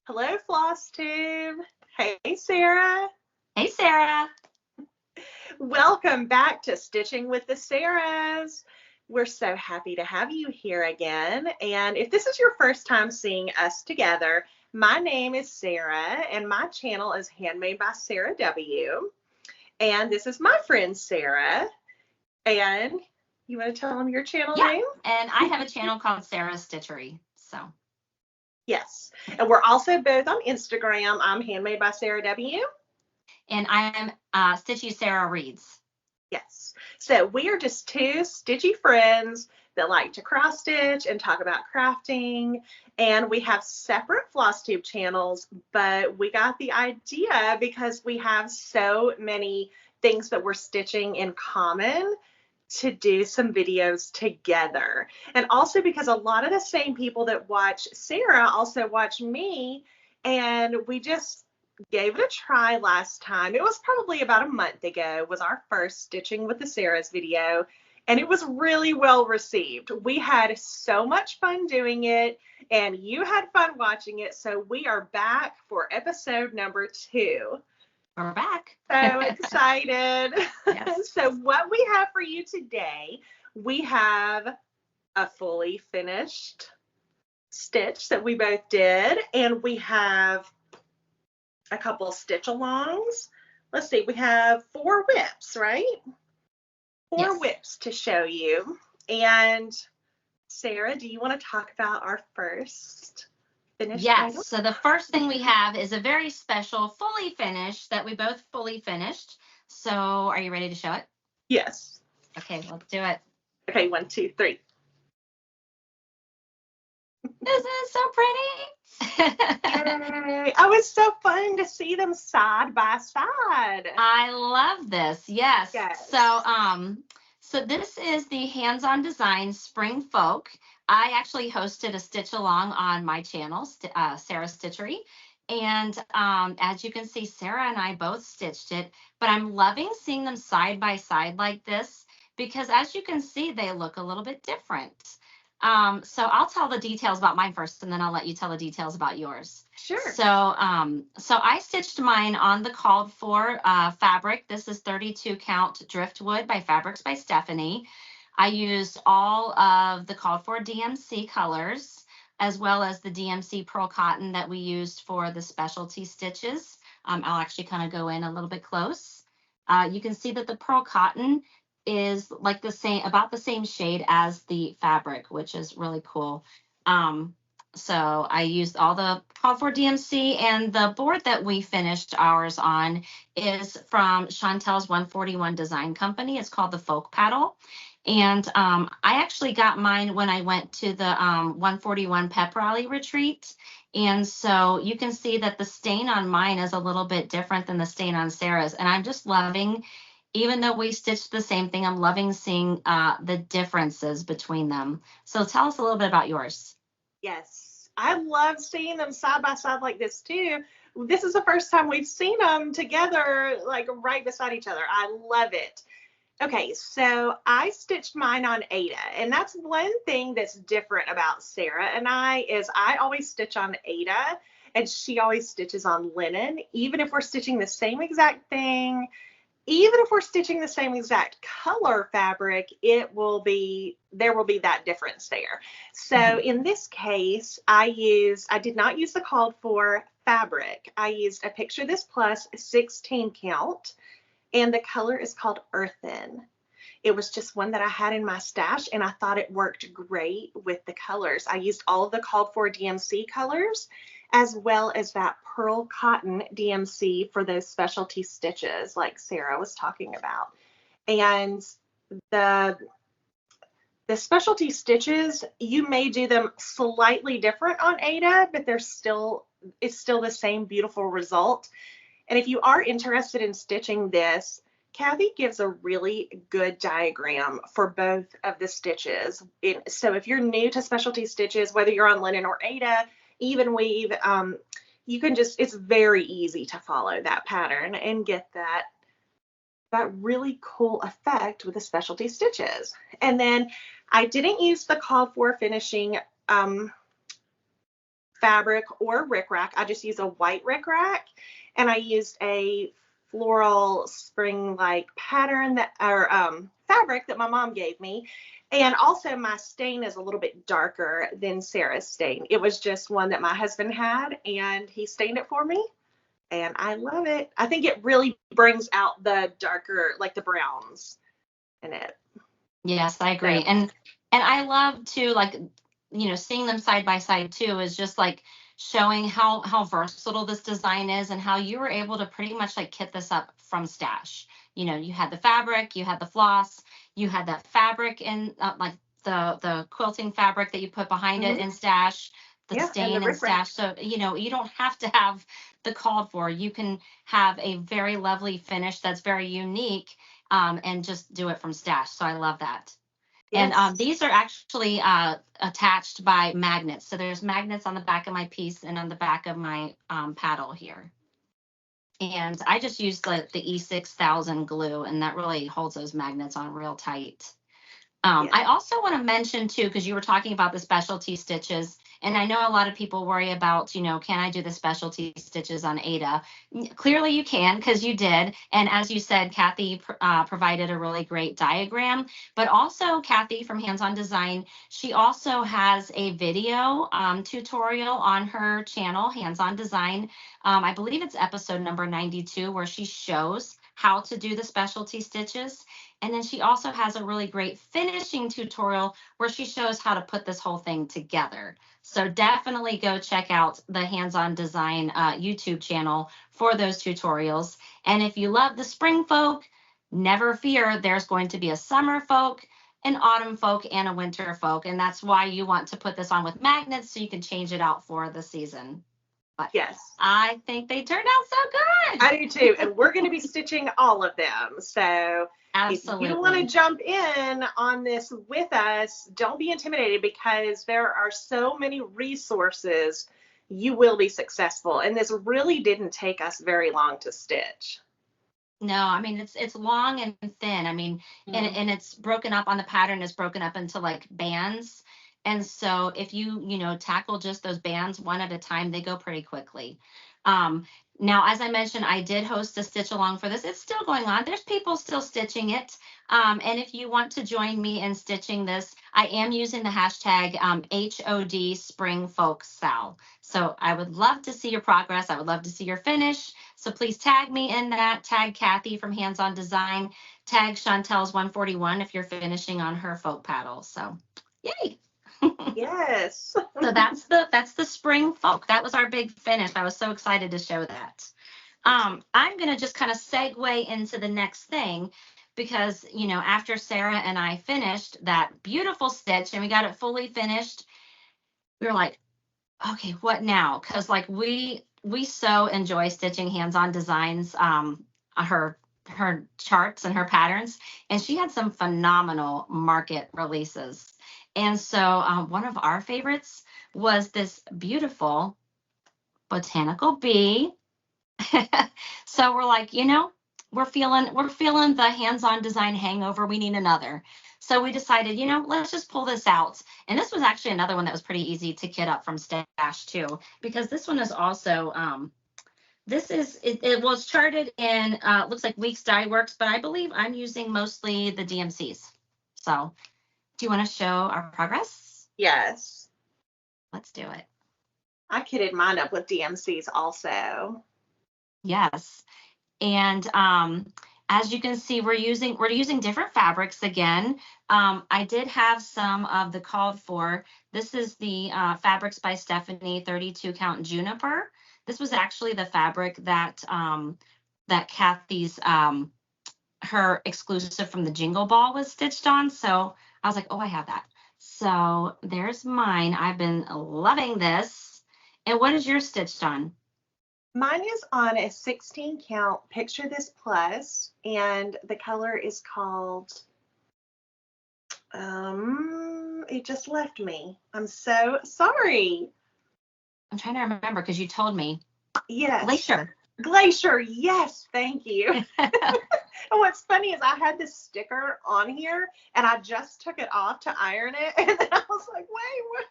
Hello, Flosstube. Hey, Sarah. Hey, Sarah. Welcome back to Stitching with the Sarahs. We're so happy to have you here again. And if this is your first time seeing us together, my name is Sarah, and my channel is Handmade by Sarah W. And this is my friend, Sarah. And you want to tell them your channel name? And I have a channel called Sarah's Stitchery. So. Yes. And we're also both on Instagram. I'm Handmade by Sarah W. And I'm Stitchy Sarah Reads. Yes. So we are just two stitchy friends that like to cross stitch and talk about crafting. And we have separate Flosstube channels, but we got the idea because we have so many things that we're stitching in common to do some videos together. And also because a lot of the same people that watch Sarah also watch me, and we just gave it a try last time. It was probably about a month ago, was our first Stitching with the Sarahs video, and it was really well received. We had so much fun doing it, and you had fun watching it, so we are back for episode number 2. We're back. So excited. Yes. So what we have for you today, we have a fully finished stitch that we both did, and we have a couple stitch alongs. Let's see, we have 4 whips, right? 4 whips to show you. And Sarah, do you want to talk about our first finished item? So the first thing we have is a very special fully finished that we both fully finished. So are you ready to show it? Yes. Okay, let's do it. Okay, 1, 2, 3. Isn't it so pretty? Yay. Oh, it's so fun to see them side by side. I love this. Yes. So this is the Hands-On Design Spring Folk. I actually hosted a stitch along on my channel, Sarah's Stitchery. And as you can see, Sarah and I both stitched it, but I'm loving seeing them side by side like this because as you can see, they look a little bit different. So I'll tell the details about mine first, and then I'll let you tell the details about yours. Sure. So I stitched mine on the called for fabric. This is 32 count driftwood by Fabrics by Stephanie. I used all of the called for DMC colors, as well as the DMC pearl cotton that we used for the specialty stitches. I'll actually kind of go in a little bit close. You can see that the pearl cotton is like about the same shade as the fabric, which is really cool. So I used all the called for DMC, and the board that we finished ours on is from Chantel's 141 Design Company. It's called the Folk Petal. And I actually got mine when I went to the 141 Pep Rally retreat. And so you can see that the stain on mine is a little bit different than the stain on Sarah's. And I'm just loving, even though we stitched the same thing, I'm loving seeing the differences between them. So tell us a little bit about yours. Yes, I love seeing them side by side like this too. This is the first time we've seen them together, like right beside each other. I love it. Okay, so I stitched mine on Aida, and that's one thing that's different about Sarah and I is I always stitch on Aida, and she always stitches on linen, even if we're stitching the same exact thing. Even if we're stitching the same exact color fabric, there will be that difference there. So in this case, I did not use the called for fabric. I used a Picture This Plus 16 count, and the color is called Earthen. It was just one that I had in my stash, and I thought it worked great with the colors. I used all of the called for DMC colors, as well as that pearl cotton DMC for those specialty stitches like Sarah was talking about. And the specialty stitches, you may do them slightly different on Aida, but it's still the same beautiful result. And if you are interested in stitching this, Kathy gives a really good diagram for both of the stitches. So if you're new to specialty stitches, whether you're on linen or Aida, even weave, you can it's very easy to follow that pattern and get that really cool effect with the specialty stitches. And then I didn't use the called for finishing fabric or rickrack. I just use a white rickrack, and I used a floral spring-like pattern that, or fabric that my mom gave me. And also my stain is a little bit darker than Sarah's stain. It was just one that my husband had, and he stained it for me, and I love it. I think it really brings out the darker, like the browns in it. Yes, I agree. So, And I love to, like, seeing them side by side too is just like showing how versatile this design is and how you were able to pretty much like kit this up from stash. You had the fabric, you had the floss, you had that fabric in like the quilting fabric that you put behind it in stash, the yeah, and the stain in rickrack. stash. So, you don't have to have the called for. You can have a very lovely finish that's very unique, and just do it from stash. So I love that. And Yes. these are actually attached by magnets. So there's magnets on the back of my piece and on the back of my paddle here. And I just used the E6000 glue, and that really holds those magnets on real tight. Yeah. I also want to mention too, because you were talking about the specialty stitches, and I know a lot of people worry about, can I do the specialty stitches on Ada? Clearly you can, because you did. And as you said, Kathy provided a really great diagram, but also Kathy from Hands On Design, she also has a video tutorial on her channel, Hands On Design. I believe it's episode number 92, where she shows how to do the specialty stitches. And then she also has a really great finishing tutorial where she shows how to put this whole thing together. So definitely go check out the Hands On Design YouTube channel for those tutorials. And if you love the spring folk, never fear, there's going to be a summer folk, an autumn folk, and a winter folk. And that's why you want to put this on with magnets so you can change it out for the season. But Yes. I think they turned out so good. I do too. And we're going to be stitching all of them. So Absolutely. if you want to jump in on this with us, don't be intimidated, because there are so many resources. You will be successful. And this really didn't take us very long to stitch. No, I mean it's long and thin. I mean, and it's broken up on the pattern is broken up into like bands. And so if you tackle just those bands one at a time, they go pretty quickly. Now, as I mentioned, I did host a stitch along for this. It's still going on. There's people still stitching it. And if you want to join me in stitching this, I am using the hashtag HOD Spring Folk SAL. So I would love to see your progress. I would love to see your finish. So please tag me in that. Tag Kathy from Hands On Design. Tag Chantel's 141 if you're finishing on her folk paddle. So yay. Yes. So that's the spring folk. That was our big finish. I was so excited to show that. I'm going to just kind of segue into the next thing, because, after Sarah and I finished that beautiful stitch and we got it fully finished, we were like, okay, what now? Because like we so enjoy stitching Hands On Designs, her charts and her patterns, and she had some phenomenal market releases. And so one of our favorites was this beautiful botanical bee. So we're like, we're feeling the Hands On Design hangover. We need another. So we decided, let's just pull this out. And this was actually another one that was pretty easy to kit up from stash too, because this one is also, it was charted in, looks like Weeks Dye Works, but I believe I'm using mostly the DMCs. So do you want to show our progress? Yes. Let's do it. I kitted mine up with DMCs also. Yes. And as you can see, we're using different fabrics again. I did have some of the called for. This is the Fabrics by Stephanie 32 count juniper. This was actually the fabric that that Kathy's her exclusive from the Jingle Ball was stitched on. So I was like, oh, I have that. So there's mine. I've been loving this. And what is yours stitched on? Mine is on a 16 count Picture This Plus, and the color is called, it just left me. I'm so sorry. I'm trying to remember because you told me. Yes. Glacier. Yes, thank you. And what's funny is I had this sticker on here, and I just took it off to iron it, and then I was like, wait,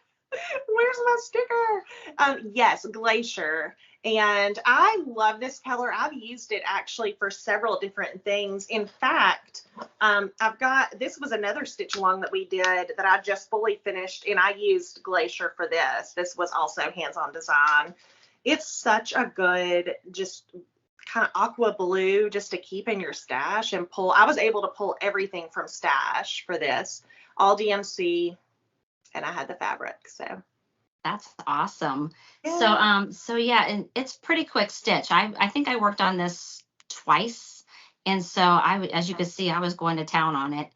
where's where's my sticker? Yes, Glacier. And I love this color. I've used it actually for several different things. In fact, this was another stitch along that we did that I just fully finished, and I used Glacier for this. This was also hands-on design. It's such a good, just kind of aqua blue just to keep in your stash and pull. I was able to pull everything from stash for this, all DMC, and I had the fabric, so. That's awesome. Yeah. So yeah, and it's pretty quick stitch. I think I worked on this twice. And so as you can see, I was going to town on it.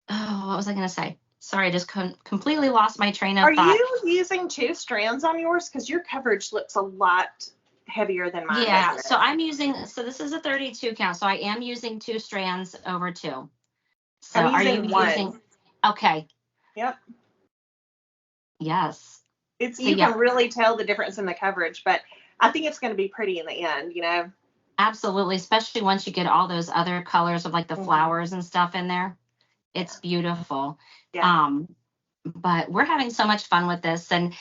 What was I going to say? Sorry, I just completely lost my train of Are thought. you using 2 strands on yours? Because your coverage looks a lot heavier than mine. Yeah, so this is a 32 count. So I am using 2 strands over 2. So I'm using are you 1. using? Okay. Yep. Yes. You can really tell the difference in the coverage, but I think it's going to be pretty in the end, you know? Absolutely, especially once you get all those other colors of like the flowers and stuff in there. It's beautiful. Yeah. But we're having so much fun with this, and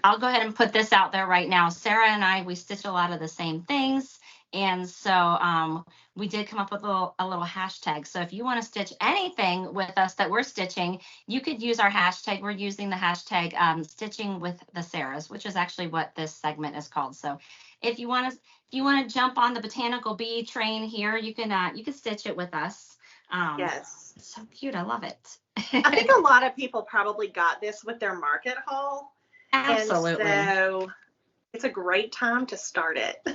I'll go ahead and put this out there right now. Sarah and we stitch a lot of the same things, and so we did come up with a little hashtag. So if you want to stitch anything with us that we're stitching, you could use our hashtag. We're using the hashtag stitching with the Sarahs, which is actually what this segment is called. So if you want to jump on the botanical bee train here, you can stitch it with us. Yes. It's so cute. I love it. I think a lot of people probably got this with their market haul. Absolutely. And so it's a great time to start it.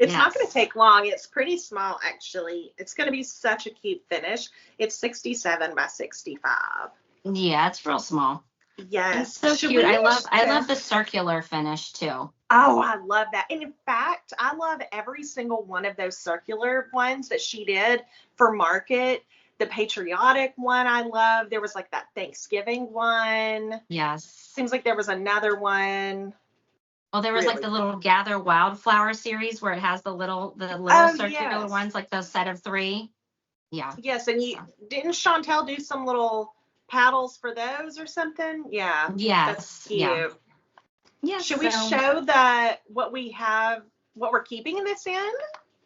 It's not going to take long. It's pretty small, actually. It's going to be such a cute finish. It's 67 by 65. Yeah, it's real small. Yes. It's so cute. I love the circular finish too. Oh, I love that. And in fact, I love every single one of those circular ones that she did for market. The patriotic one I love. There was like that Thanksgiving one. Yes. Seems like there was another one. Well, there was like the little Gather Wildflower series where it has the little circular ones, like the set of 3. Yeah. Yes, and didn't Chantel do some little paddles for those or something? Yeah. Yes. That's cute. Yeah. Yeah. Should we show what we're keeping in this in?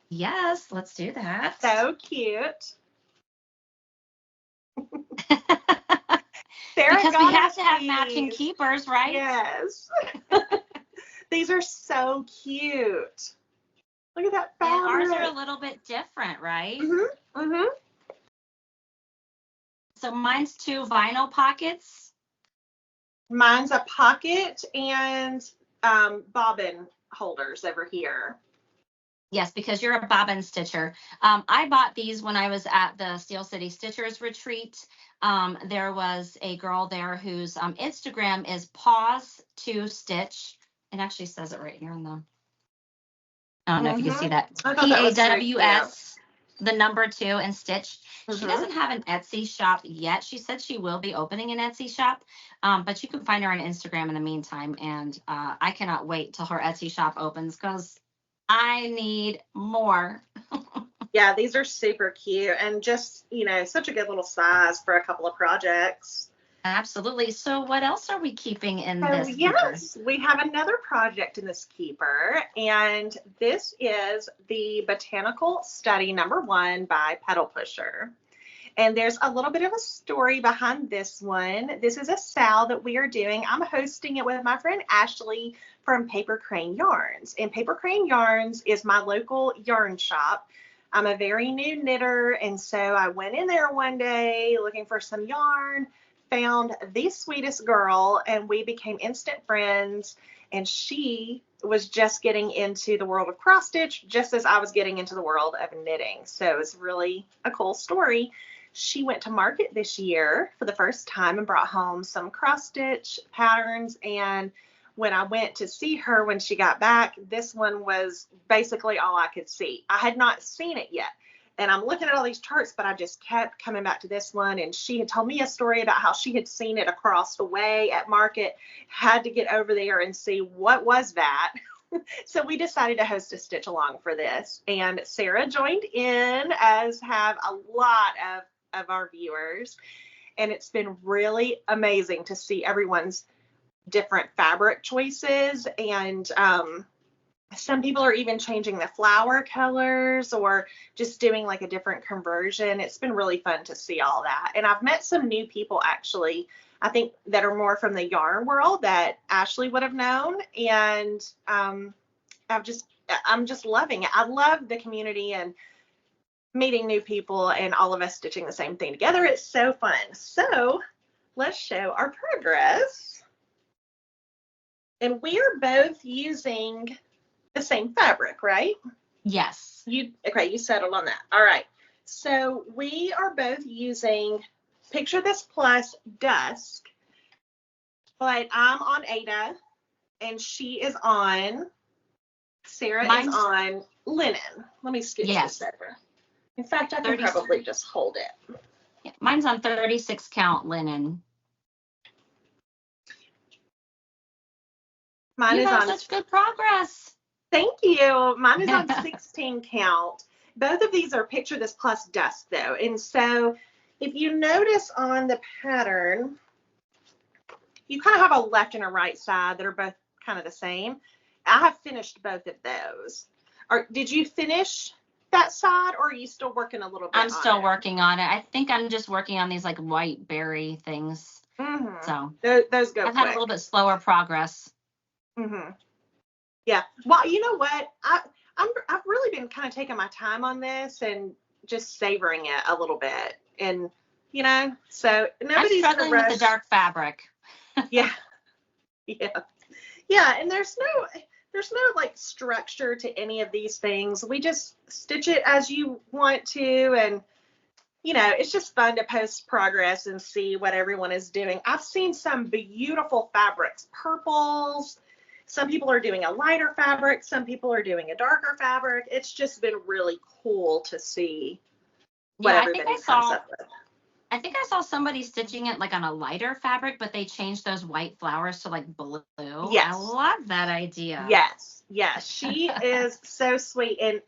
Yes, let's do that. So cute. Sarah, because we have to have matching keepers, right? Yes. These are so cute. Look at that fabric. And ours are a little bit different, right? Mm-hmm. Mm-hmm. So mine's 2 vinyl pockets. Mine's a pocket and bobbin holders over here. Yes, because you're a bobbin stitcher. I bought these when I was at the Steel City Stitchers retreat. There was a girl there whose Instagram is Pause to Stitch. It actually says it right here in the. I don't know if you can see that. PAWS, the number 2 and Stitch. She doesn't have an Etsy shop yet. She said she will be opening an Etsy shop, but you can find her on Instagram in the meantime. And I cannot wait till her Etsy shop opens because I need more. Yeah, these are super cute and just, such a good little size for a couple of projects. Absolutely. So what else are we keeping in this keeper? Yes, we have another project in this keeper, and this is the Botanical Study #1 by Petal Pusher. And there's a little bit of a story behind this one. This is a SAL that we are doing. I'm hosting it with my friend Ashley from Paper Crane Yarns. And Paper Crane Yarns is my local yarn shop. I'm a very new knitter, and so I went in there one day looking for some yarn, found the sweetest girl, and we became instant friends. And she was just getting into the world of cross stitch just as I was getting into the world of knitting. So it's really a cool story. She went to market this year for the first time and brought home some cross stitch patterns. And when I went to see her when she got back, this one was basically all I could see. I had not seen it yet. And I'm looking at all these charts, but I just kept coming back to this one. And she had told me a story about how she had seen it across the way at market, had to get over there and see what was that. So we decided to host a stitch along for this. And Sarah joined in, as have a lot of our viewers. and it's been really amazing to see everyone's different fabric choices. And some people are even changing the flower colors or just doing like a different conversion. It's been really fun to see all that. And I've met some new people, actually, I think, that are more from the yarn world that Ashley would have known. And I'm just loving it. I love the community and meeting new people and all of us stitching the same thing together. It's so fun. So let's show our progress. And we are both using the same fabric, right? Yes. You settled on that. All right. So we are both using Picture This Plus Dusk, but I'm on Ada and Sarah is on linen. Let me skip this over. In fact, I can probably just hold it. Yeah, mine's on 36 count linen. Mine is on such good progress. Thank you. Mine is on 16 count. Both of these are Picture This Plus Dusk, though. And so if you notice on the pattern, you kind of have a left and a right side that are both kind of the same. I have finished both of those. Did you finish that side, or are you still working a little bit? I'm still working on it. I think I'm just working on these like white berry things. Mm-hmm. So those go. I've had a little bit slower progress. Mm-hmm. Yeah. Well, you know what? I've really been kind of taking my time on this and just savoring it a little bit, and so nobody's I'm struggling with the dark fabric. Yeah. And there's no like structure to any of these things. We just stitch it as you want to, and it's just fun to post progress and see what everyone is doing. I've seen some beautiful fabrics, purples. Some people are doing a lighter fabric. Some people are doing a darker fabric. It's just been really cool to see what everybody comes up with. I think I saw somebody stitching it like on a lighter fabric, but they changed those white flowers to like blue. Yes. I love that idea. Yes. She is so sweet. And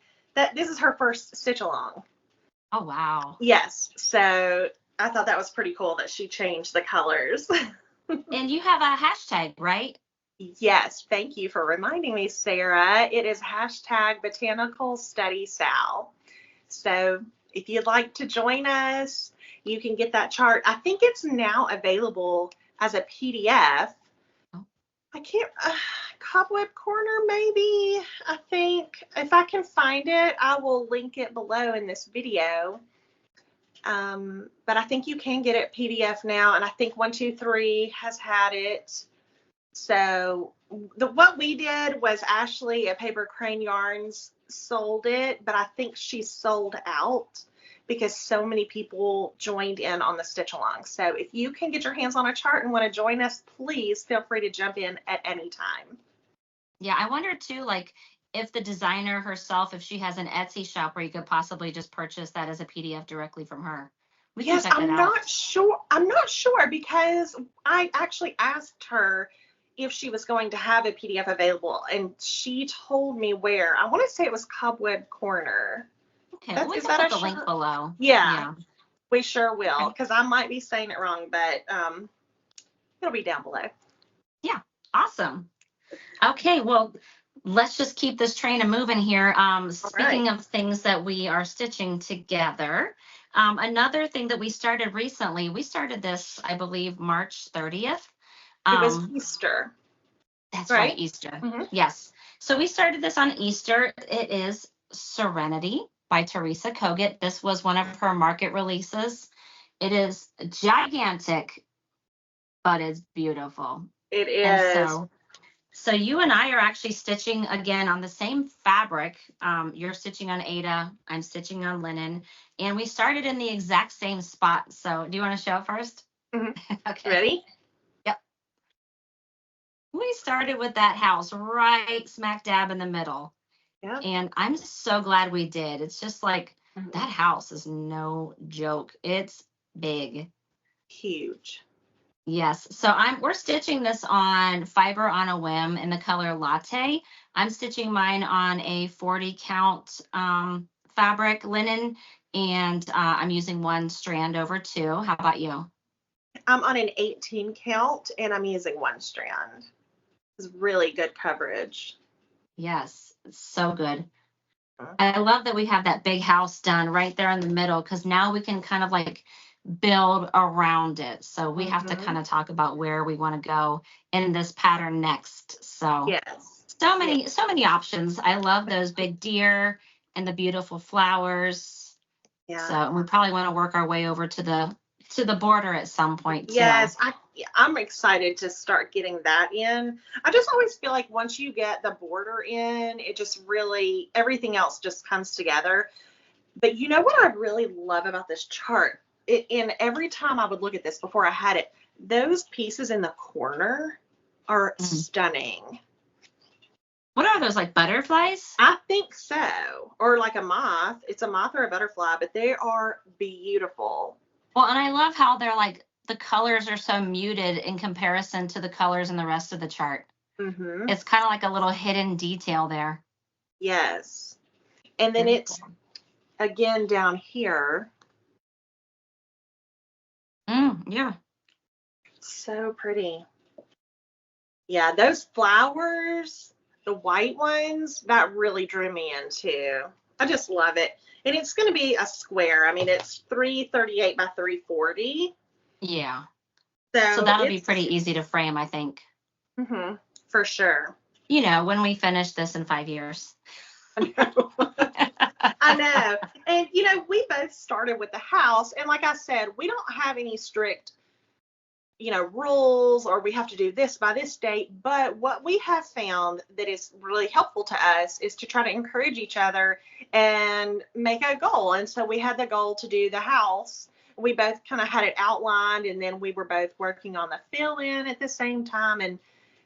this is her first stitch along. Oh, wow. Yes. So I thought that was pretty cool that she changed the colors. And you have a hashtag, right? Yes. Thank you for reminding me, Sarah. It is hashtag Botanical Study SAL. So if you'd like to join us, you can get that chart. I think it's now available as a PDF. Oh. I can't, Cobweb Corner, maybe. I think if I can find it, I will link it below in this video. But I think you can get it PDF now, and I think 123 has had it. So what we did was Ashley at Paper Crane Yarns sold it, but I think she sold out because so many people joined in on the stitch along. So if you can get your hands on a chart and want to join us, please feel free to jump in at any time. Yeah, I wonder too, like if the designer herself, if she has an Etsy shop where you could possibly just purchase that as a PDF directly from her. Yes, I'm not sure. I'm not sure because I actually asked her if she was going to have a PDF available, and she told me where. I want to say it was Cobweb Corner. Okay, well, we can put the link below. Yeah, we sure will, because I might be saying it wrong, but it'll be down below. Yeah, awesome. Okay, well, let's just keep this train moving here. Speaking of things that we are stitching together, another thing that we started recently, we started this, I believe, March 30th. It was Easter. That's right, Easter. Mm-hmm. Yes. So we started this on Easter. It is Serenity by Teresa Kogut. This was one of her market releases. It is gigantic, but it's beautiful. It is. And so you and I are actually stitching again on the same fabric. You're stitching on Ada. I'm stitching on linen. And we started in the exact same spot. So do you want to show first? Mm-hmm. Okay. Ready? Yep. We started with that house right smack dab in the middle. Yeah. And I'm so glad we did. It's just like that house is no joke. It's big. Huge. Yes. So we're stitching this on Fiber on a Whim in the color Latte. I'm stitching mine on a 40 count fabric linen, and I'm using one strand over two. How about you? I'm on an 18 count and I'm using 1 strand. It's really good coverage. Yes, it's so good. I love that we have that big house done right there in the middle, because now we can kind of like build around it. So we have to kind of talk about where we want to go in this pattern next. So Yes. so many options. I love those big deer and the beautiful flowers. Yeah. So we probably want to work our way over to the border at some point too. Yes, I'm excited to start getting that in. I just always feel like once you get the border in, it just really, everything else just comes together. But you know what I really love about this chart? And every time I would look at this before I had it, those pieces in the corner are stunning. What are those, like butterflies? I think so. Or like a moth. It's a moth or a butterfly, but they are beautiful. Well, and I love how they're like, the colors are so muted in comparison to the colors in the rest of the chart. Mm-hmm. It's kind of like a little hidden detail there. Yes. And then it's, again, down here. Yeah. So pretty. Yeah, those flowers, the white ones, that really drew me in too. I just love it. And it's going to be a square. I mean, it's 338 by 340. Yeah. So that'll be pretty easy to frame, I think. Mm-hmm, for sure. You know, when we finish this in 5 years. I know. I know. And, you know, we both started with the house. And like I said, we don't have any strict, you know, rules or we have to do this by this date. But what we have found that is really helpful to us is to try to encourage each other and make a goal. And so we had the goal to do the house. We both kind of had it outlined, and then we were both working on the fill-in at the same time. And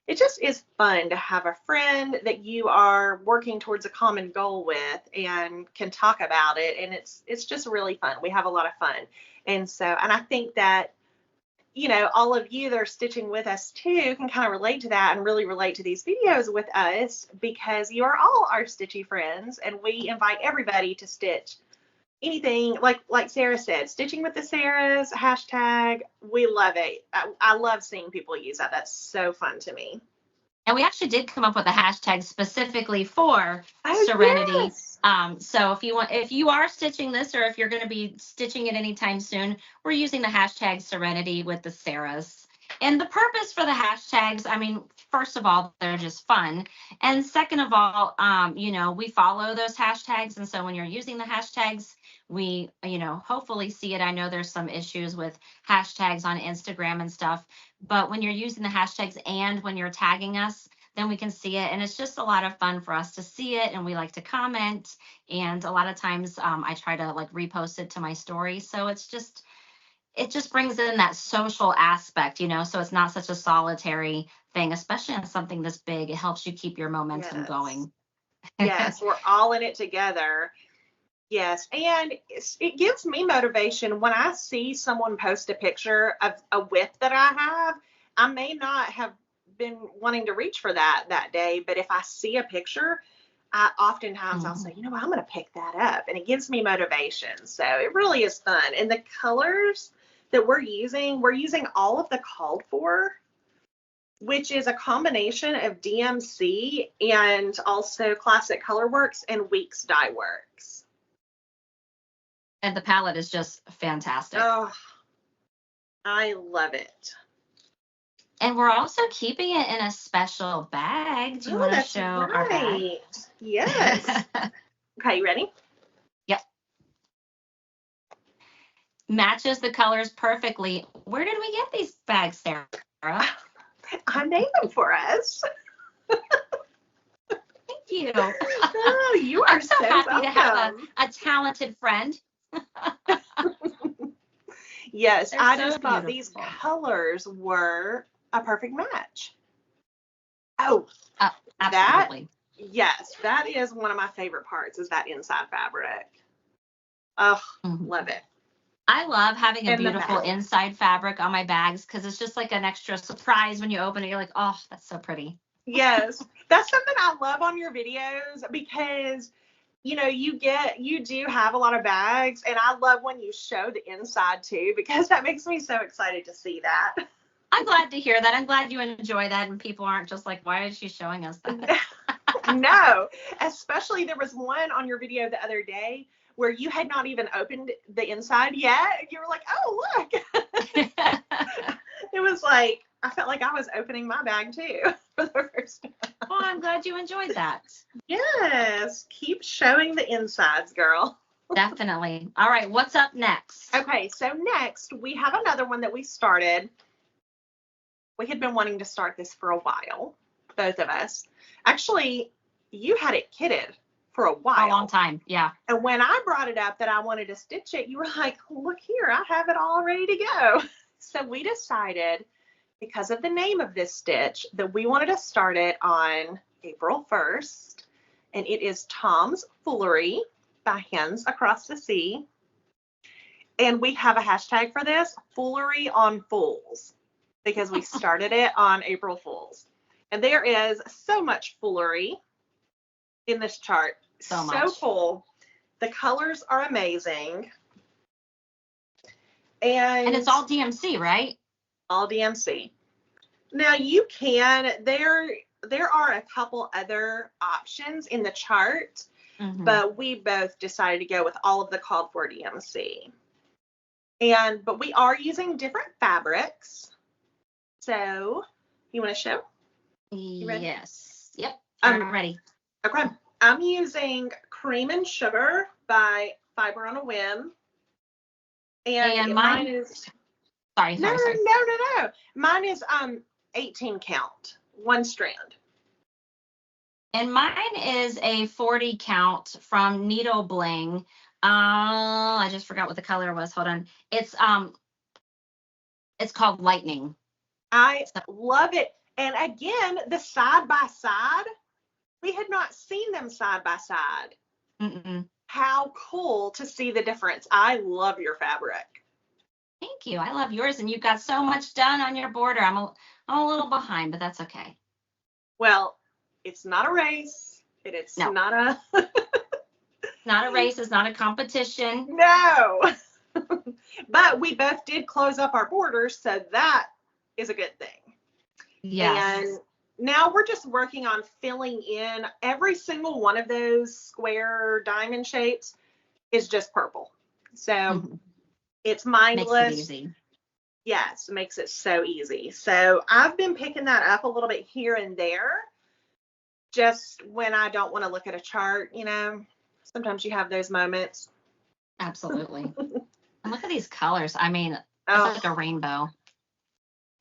it just is fun to have a friend that you are working towards a common goal with and can talk about it. And it's just really fun. We have a lot of fun. And so, and I think that, you know, all of you that are stitching with us too can kind of relate to that and really relate to these videos with us, because you are all our stitchy friends, and we invite everybody to stitch anything, like Sarah said, stitching with the Sarahs hashtag. We love it. I love seeing people use that. That's so fun to me. And we actually did come up with a hashtag specifically for Serenity. Yes. So if you are stitching this, or if you're going to be stitching it anytime soon, we're using the hashtag Serenity with the Sarahs. And the purpose for the hashtags, I mean, first of all, they're just fun. And second of all, you know, we follow those hashtags. And so when you're using the hashtags, we, you know, hopefully see it. I know there's some issues with hashtags on Instagram and stuff, but when you're using the hashtags and when you're tagging us, then we can see it. And it's just a lot of fun for us to see it. And we like to comment. And a lot of times I try to like repost it to my story. So it just brings in that social aspect, you know, so it's not such a solitary thing, especially on something this big. It helps you keep your momentum going. Yes, we're all in it together. Yes, and it gives me motivation when I see someone post a picture of a whip that I have. I may not have been wanting to reach for that day, but if I see a picture, oftentimes I'll say, you know, I'm going to pick that up, and it gives me motivation. So it really is fun. And the colors that we're using all of the called for, which is a combination of DMC and also Classic Colorworks and Weeks Dye Works. And the palette is just fantastic. Oh, I love it. And we're also keeping it in a special bag. Do you want to show our bag? Yes. Okay, you ready? Yep. Matches the colors perfectly. Where did we get these bags, Sarah? I made them for us. Thank you. Oh, you are so happy welcome. To have a talented friend. Yes, They're I so just thought these colors were a perfect match. Oh, absolutely. That is one of my favorite parts, is that inside fabric. Oh, love it. I love having a beautiful inside fabric on my bags, because it's just like an extra surprise when you open it. You're like, oh, that's so pretty. Yes, that's something I love on your videos, because you know, you do have a lot of bags, and I love when you show the inside too, because that makes me so excited to see that. I'm glad to hear that. I'm glad you enjoy that, and people aren't just like, why is she showing us that? No, especially there was one on your video the other day where you had not even opened the inside yet. You were like, oh, look. It was like, I felt like I was opening my bag too for the first time. Well, I'm glad you enjoyed that. Yes, keep showing the insides, girl. Definitely. All right, what's up next? Okay, so next we have another one that we started. We had been wanting to start this for a while, both of us. Actually, you had it kitted for a while. A long time, yeah. And when I brought it up that I wanted to stitch it, you were like, look here, I have it all ready to go. So we decided, because of the name of this stitch, that we wanted to start it on April 1st. And it is Tom's Foolery by Hands Across the Sea. And we have a hashtag for this, Foolery on Fools, because we started it on April Fools. And there is so much foolery in this chart. So much. Cool. The colors are amazing. And it's all DMC, right? All DMC. Now you can, there are a couple other options in the chart, but we both decided to go with all of the called for DMC. But we are using different fabrics. So you want to show? You ready? Yes. Yep. I'm ready. Okay. I'm using Cream and Sugar by Fiber on a Whim. And mine is... Sorry. No. Mine is 18 count, one strand. And mine is a 40 count from Needle Bling. I just forgot what the color was. Hold on. It's called Lightning. I love it. And again, the side by side, we had not seen them side by side. How cool to see the difference. I love your fabric. Thank you. I love yours, and you've got so much done on your border. I'm a little behind, but that's okay. Well, it's not a race. It's not a not a race. It's not a competition. No. But we both did close up our borders, so that is a good thing. Yes. And now we're just working on filling in every single one of those square diamond shapes is just purple. So it's mindless. Makes it easy. Yes, it makes it so easy. So I've been picking that up a little bit here and there, just when I don't want to look at a chart, you know. Sometimes you have those moments. Absolutely. And look at these colors. I mean, it's like a rainbow.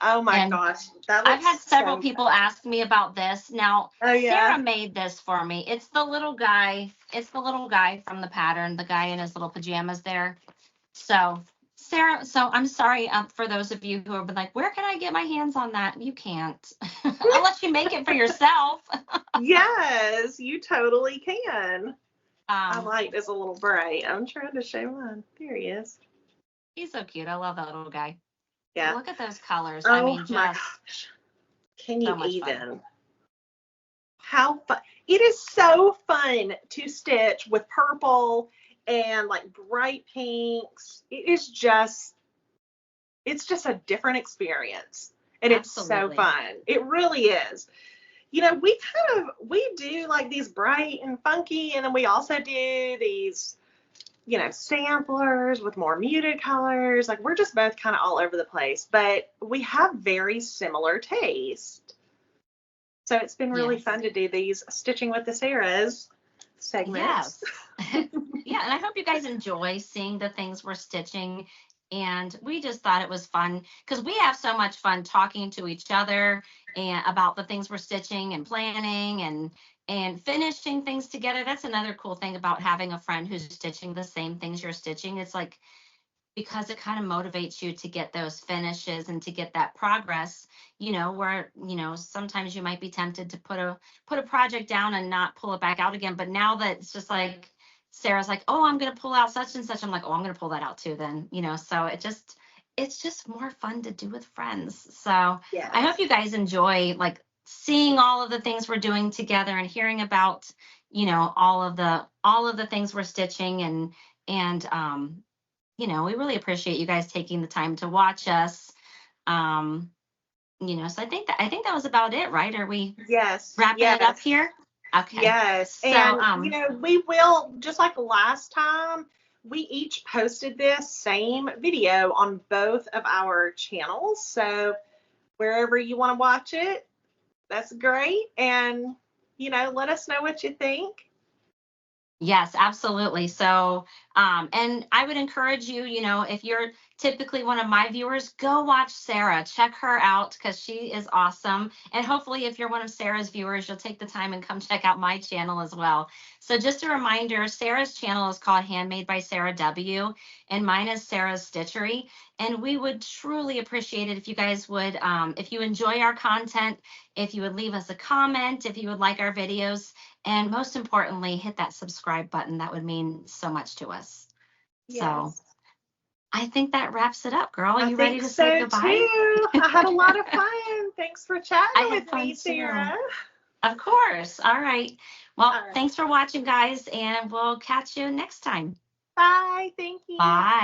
Oh my gosh. I've had several people ask me about this. Now, Sarah made this for me. It's the little guy. It's the little guy from the pattern, the guy in his little pajamas there. So, Sarah, I'm sorry for those of you who have been like, where can I get my hands on that? You can't. Unless you make it for yourself. Yes, you totally can. I like this little bright. I'm trying to show mine. There he is. He's so cute. I love that little guy. Yeah. Look at those colors. Oh, I mean, my gosh. Can you even? How fun. It is so fun to stitch with purple and like bright pinks. It's just a different experience. And Absolutely. It's so fun. It really is. You know, we do like these bright and funky, and then we also do these, you know, samplers with more muted colors. Like, we're just both kind of all over the place, but we have very similar taste. So it's been really fun to do these Stitching with the Sarahs segments. Yes. Yeah, and I hope you guys enjoy seeing the things we're stitching. And we just thought it was fun because we have so much fun talking to each other and about the things we're stitching and planning and finishing things together. That's another cool thing about having a friend who's stitching the same things you're stitching. It's like, because it kind of motivates you to get those finishes and to get that progress, you know, where, you know, sometimes you might be tempted to put a project down and not pull it back out again. But now that it's just like, Sarah's like, oh, I'm going to pull out such and such. I'm like, oh, I'm going to pull that out too then, you know, so it's just more fun to do with friends. So I hope you guys enjoy like seeing all of the things we're doing together and hearing about, you know, all of the things we're stitching, and you know, we really appreciate you guys taking the time to watch us. You know, so I think that was about it, right? Are we Yes, wrapping it up yes, here? Okay. yes. So, And, we will, just like last time, we each posted this same video on both of our channels. So wherever you want to watch it, that's great. And, let us know what you think. yes, absolutely. So, and I would encourage you, you know, if you're typically one of my viewers, go watch Sarah. Check her out because she is awesome. And hopefully, if you're one of Sarah's viewers, you'll take the time and come check out my channel as well. So, just a reminder, Sarah's channel is called Handmade by Sarah W, and mine is Sarah's Stitchery. And we would truly appreciate it if you guys would, if you enjoy our content, if you would leave us a comment, if you would like our videos. And most importantly, hit that subscribe button. That would mean so much to us. So Yes. I think that wraps it up, girl. Are I you ready think to say so goodbye? too. I had a lot of fun. Thanks for I chatting had with fun me, too. Sarah. Of course. All right. Well, All right. thanks for watching, guys, and we'll catch you next time. Bye. Thank you. Bye.